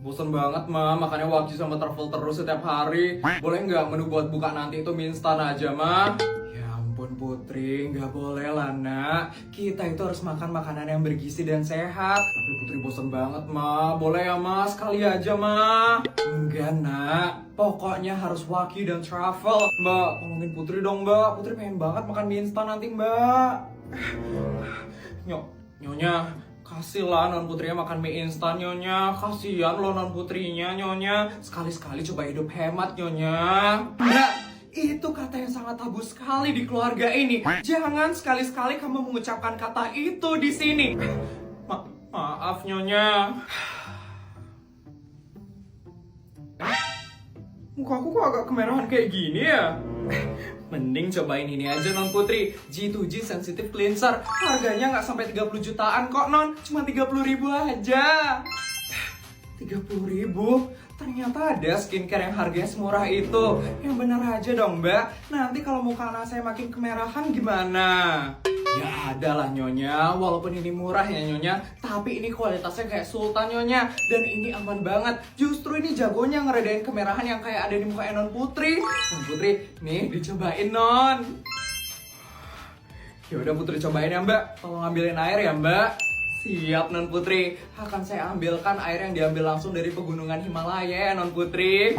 Bosan banget mah, makanya wajib sama travel terus setiap hari. Boleh nggak menu buat buka nanti itu mie instan aja mah? Ya ampun Putri, nggak boleh lah nak. Kita itu harus makan makanan yang bergizi dan sehat. Tapi Putri bosan banget mah, boleh ya mas, sekali aja mah. Enggak nak, pokoknya harus waki dan travel. Mbak, tolongin Putri dong mbak, Putri pengen banget makan mie instan nanti mbak. Nyonya, kasih lah non putrinya makan mie instan nyonya. Kasihan loh non putrinya nyonya. Sekali-sekali coba hidup hemat nyonya. Mbak, itu kata yang sangat tabu sekali di keluarga ini. Jangan sekali-sekali kamu mengucapkan kata itu di sini. Maaf nyonya. Muka aku kok agak kemerahan kayak gini ya? Mending cobain ini aja non putri, G2G Sensitive Cleanser. Harganya nggak sampai 30 jutaan kok non, cuma 30.000 aja. 30.000? Ternyata ada skincare yang harganya semurah itu. Yang bener aja dong mbak, nanti kalau muka anak saya makin kemerahan gimana? Ya ada lah nyonya, walaupun ini murah ya nyonya, tapi ini kualitasnya kayak sultan nyonya. Dan ini aman banget, justru ini jagonya ngeredain kemerahan yang kayak ada di muka non putri. Non putri, nih dicobain non. Yaudah putri cobain ya mbak, tolong ambilin air ya mbak. Siap non putri, akan saya ambilkan air yang diambil langsung dari pegunungan Himalaya ya non putri.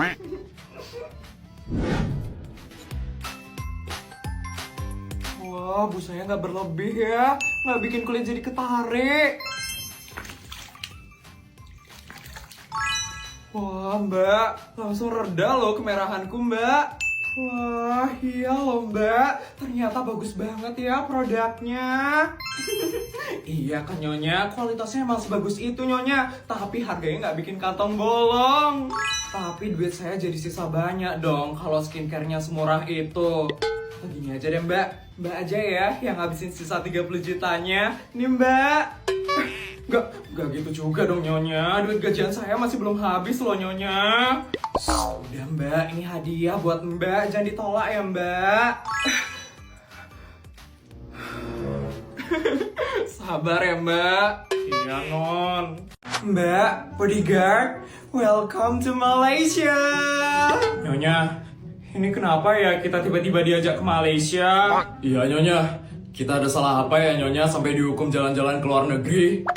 Wah, busanya nggak berlebih ya, nggak bikin kulit jadi ketarik. Wah mbak, langsung reda loh kemerahanku mbak. Wah iya loh mbak, ternyata bagus banget ya produknya. Iya kan nyonya, kualitasnya emang sebagus itu nyonya. Tapi harganya nggak bikin kantong bolong. Tapi duit saya jadi sisa banyak dong kalau skincare-nya semurah itu. Gini aja deh mbak aja ya yang ngabisin sisa 30 jutanya. Nih mbak. Gak gitu juga dong nyonya, duit gajian saya masih belum habis loh nyonya. Udah mbak, ini hadiah buat mbak, jangan ditolak ya mbak. Sabar ya mbak. Iya non. Mbak, bodyguard, welcome to Malaysia. Nyonya, ini kenapa ya kita tiba-tiba diajak ke Malaysia? Iya nyonya, kita ada salah apa ya nyonya sampai dihukum jalan-jalan ke luar negeri?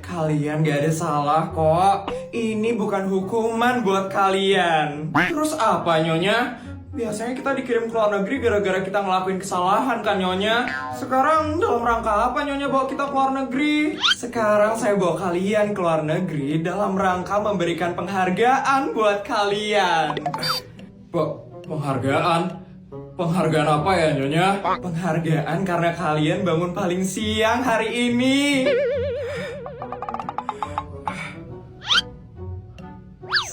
Kalian gak ada salah kok. Ini bukan hukuman buat kalian. Terus apa nyonya? Biasanya kita dikirim ke luar negeri gara-gara kita ngelakuin kesalahan kan nyonya. Sekarang dalam rangka apa nyonya bawa kita ke luar negeri? Sekarang saya bawa kalian ke luar negeri dalam rangka memberikan penghargaan buat kalian. Penghargaan? Penghargaan apa ya nyonya? Penghargaan karena kalian bangun paling siang hari ini.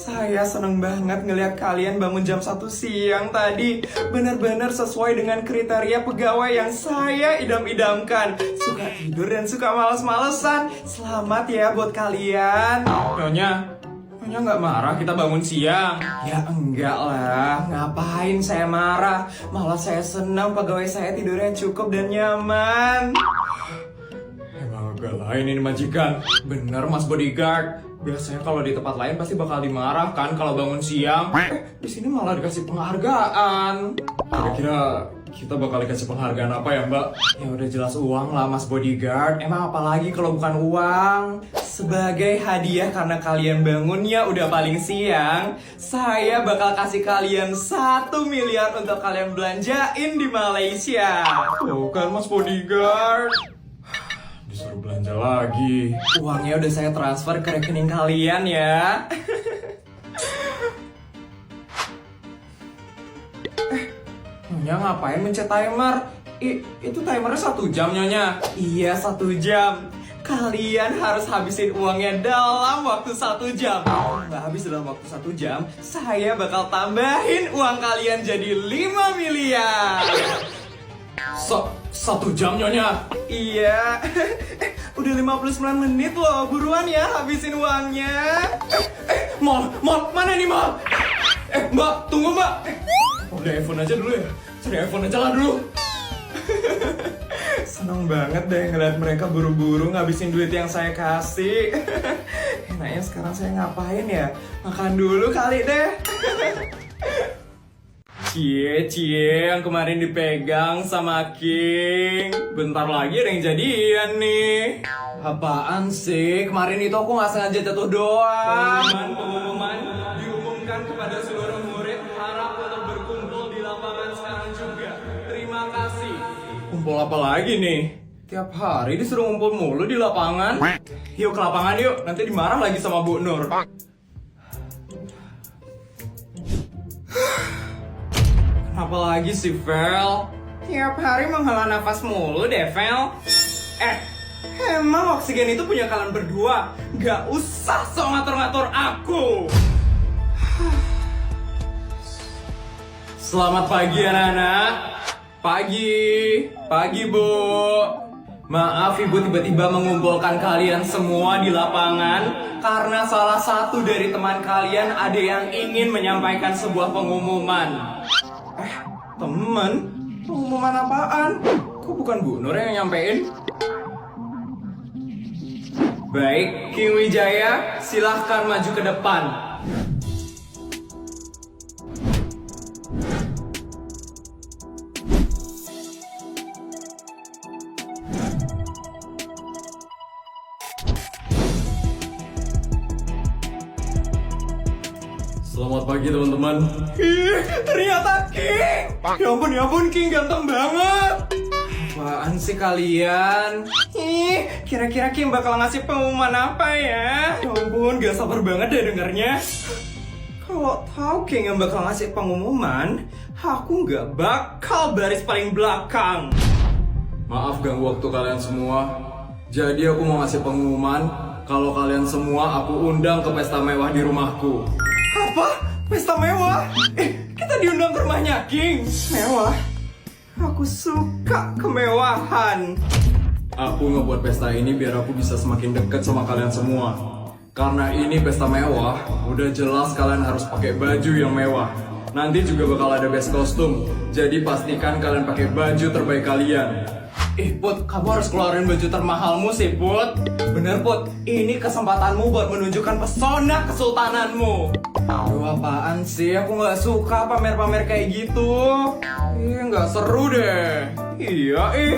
Saya seneng banget ngeliat kalian bangun jam 1 siang tadi. Bener-bener sesuai dengan kriteria pegawai yang saya idam-idamkan. Suka tidur dan suka males-malesan. Selamat ya buat kalian. Nyonya nggak marah kita bangun siang? Ya enggak lah, ngapain saya marah? Malah saya senang pegawai saya tidurnya cukup dan nyaman. Emang agak lain ini majikan. Bener mas bodyguard. Biasanya kalau di tempat lain pasti bakal dimarahkan kalau bangun siang. Di sini malah dikasih penghargaan. Kira-kira kita bakal dikasih penghargaan apa ya mbak? Ya udah jelas uang lah mas bodyguard. Emang apalagi kalau bukan uang? Sebagai hadiah karena kalian bangunnya udah paling siang, saya bakal kasih kalian 1 miliar untuk kalian belanjain di Malaysia. Tuh kan mas bodyguard, disuruh belanja lagi. Uangnya udah saya transfer ke rekening kalian ya. Nyonya ngapain mencet timer? Itu timernya 1 jam nyonya. Iya 1 jam. Kalian harus habisin uangnya dalam waktu 1 jam. Kalau nggak habis dalam waktu 1 jam, saya bakal tambahin uang kalian jadi 5 miliar. 1 jam nyonya? Iya. Udah 59 menit loh, buruan ya habisin uangnya. Mall, mana nih mall? Mbak, tunggu mbak. Udah iPhone aja dulu ya, cari iPhone aja lah dulu. Seneng banget deh ngeliat mereka buru-buru ngabisin duit yang saya kasih. Enaknya sekarang saya ngapain ya? Makan dulu kali deh. Cie, yang kemarin dipegang sama King. Bentar lagi ada yang jadian nih. Apaan sih? Kemarin itu aku nggak sengaja jatuh doang. Pengumuman diumumkan kepada seluruh murid. Harap untuk berkumpul di lapangan sekarang juga. Terima kasih. Kumpul apa lagi nih? Tiap hari disuruh ngumpul mulu di lapangan. Yuk ke lapangan yuk, nanti dimarah lagi sama Bu Nur. Apa lagi sih, Vel? Tiap hari menghela nafas mulu deh, Vel. Emang oksigen itu punya kalian berdua. Gak usah sok ngatur-ngatur aku. Selamat pagi anak-anak. Pagi Bu. Maaf Ibu tiba-tiba mengumpulkan kalian semua di lapangan karena salah satu dari teman kalian ada yang ingin menyampaikan sebuah pengumuman. Temen? Pengumuman apaan? Kok bukan Bu Nur yang nyampein? Baik, King Wijaya, silahkan maju ke depan. Selamat pagi teman-teman. Ternyata King. Ya ampun King ganteng banget. Apaan sih kalian? Kira-kira King bakal ngasih pengumuman apa ya? Ya ampun, gak sabar banget deh dengernya. Kalau tahu King yang bakal ngasih pengumuman, aku gak bakal baris paling belakang. Maaf ganggu waktu kalian semua. Jadi aku mau ngasih pengumuman kalau kalian semua aku undang ke pesta mewah di rumahku. Apa? Pesta mewah? Kita diundang ke rumahnya King. Mewah? Aku suka kemewahan. Aku ngebuat pesta ini biar aku bisa semakin dekat sama kalian semua. Karena ini pesta mewah, udah jelas kalian harus pakai baju yang mewah. Nanti juga bakal ada best kostum. Jadi pastikan kalian pakai baju terbaik kalian. Put, kamu harus keluarin baju termahalmu sih, Put. Bener, Put. Ini kesempatanmu buat menunjukkan pesona kesultananmu. Aduh, apaan sih? Aku nggak suka pamer-pamer kayak gitu. Nggak seru deh. Iya,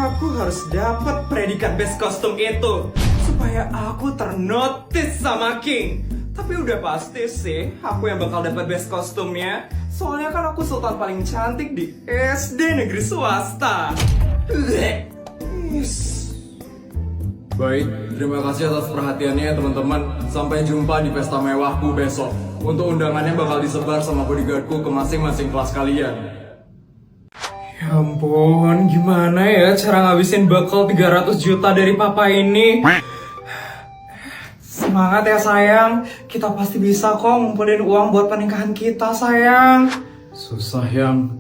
Aku harus dapat predikat best kostum itu supaya aku ternotis sama King. Tapi udah pasti sih, aku yang bakal dapat best kostumnya. Soalnya kan aku sultan paling cantik di SD negeri swasta. Baik, terima kasih atas perhatiannya ya teman-teman. Sampai jumpa di pesta mewahku besok. Untuk undangannya bakal disebar sama bodyguardku ke masing-masing kelas kalian. Ya ampun, gimana ya cara ngabisin bekal 300 juta dari papa ini? Semangat ya sayang, kita pasti bisa kok ngumpulin uang buat pernikahan kita sayang. Susah yang,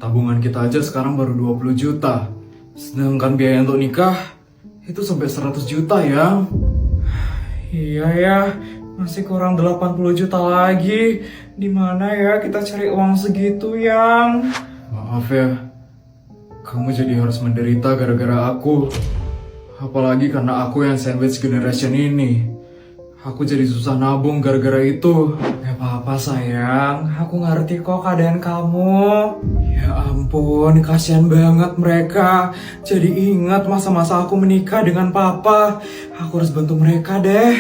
tabungan kita aja sekarang baru 20 juta. Sedangkan biaya untuk nikah itu sampai 100 juta ya. Iya ya, masih kurang 80 juta lagi. Dimana ya kita cari uang segitu yang? Maaf ya, kamu jadi harus menderita gara-gara aku. Apalagi karena aku yang sandwich generation ini. Aku jadi susah nabung gara-gara itu. Gak apa-apa sayang, aku ngerti kok keadaan kamu. Ya ampun, kasihan banget mereka. Jadi ingat masa-masa aku menikah dengan papa. Aku harus bantu mereka deh.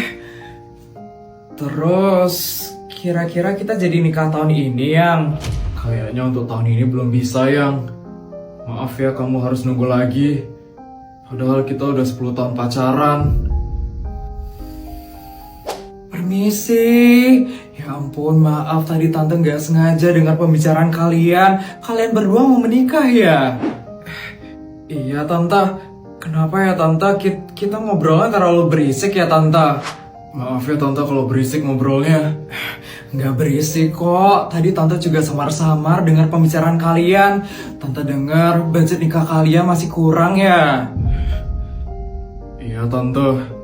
Terus, kira-kira kita jadi nikah tahun ini yang? Kayaknya untuk tahun ini belum bisa yang. Maaf ya, kamu harus nunggu lagi. Padahal kita udah 10 tahun pacaran. Permisi. Ya ampun, maaf tadi tante nggak sengaja dengar pembicaraan kalian. Kalian berdua mau menikah ya? Iya tante. Kenapa ya tante? Kita ngobrolnya terlalu berisik ya tante. Maaf ya tante kalau berisik ngobrolnya. Nggak berisik kok. Tadi tante juga samar-samar dengar pembicaraan kalian. Tante dengar budget nikah kalian masih kurang ya? Iya tante.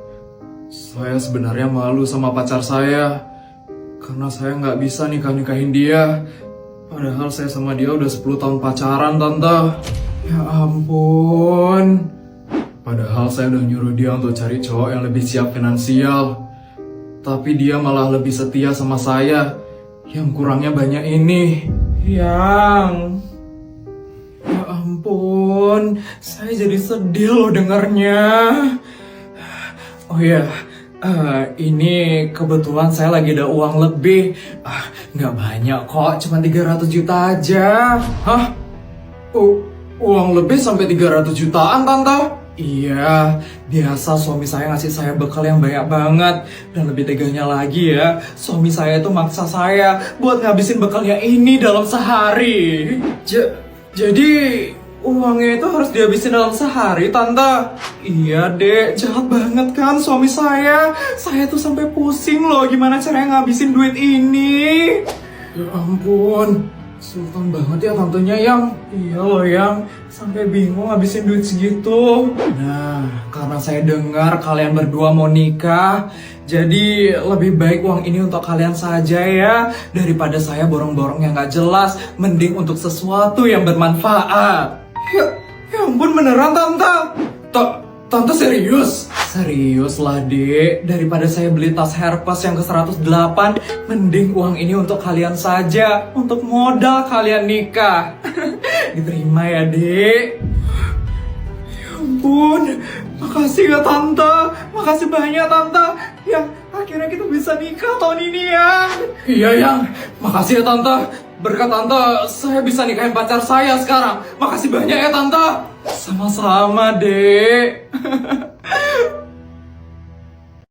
Saya sebenarnya malu sama pacar saya karena saya nggak bisa nikah-nikahin dia. Padahal saya sama dia udah 10 tahun pacaran, tante. Ya ampun. Padahal saya udah nyuruh dia untuk cari cowok yang lebih siap finansial. Tapi dia malah lebih setia sama saya. Yang kurangnya banyak ini. Yang... Ya ampun, saya jadi sedih loh dengarnya. Oh iya, ini kebetulan saya lagi ada uang lebih. Nggak banyak kok, cuma 300 juta aja. Hah? Uang lebih sampai 300 jutaan, Tante? Iya, biasa suami saya ngasih saya bekal yang banyak banget. Dan lebih teganya lagi ya, suami saya itu maksa saya buat ngabisin bekalnya ini dalam sehari. Jadi uangnya itu harus dihabisin dalam sehari, Tante? Iya, Dek, jahat banget kan suami saya. Saya tuh sampai pusing loh gimana caranya ngabisin duit ini. Ya ampun, sultan banget ya tantenya, Yang. Iya loh, Yang. Sampai bingung ngabisin duit segitu. Nah, karena saya dengar kalian berdua mau nikah, jadi lebih baik uang ini untuk kalian saja ya. Daripada saya borong-borong yang gak jelas. Mending untuk sesuatu yang bermanfaat. Ya ampun, beneran, Tante? Tante serius? Serius lah, Dek. Daripada saya beli tas Hermes yang ke 108, mending uang ini untuk kalian saja. Untuk modal kalian nikah. Diterima ya, Dek. Ya ampun, makasih ya, Tante. Makasih banyak, Tante. Ya, akhirnya kita bisa nikah tahun ini ya. Iya, Yang. Makasih ya, Tante. Berkat Tante, saya bisa nikahin pacar saya sekarang. Makasih banyak ya, Tante. Sama-sama, Dek.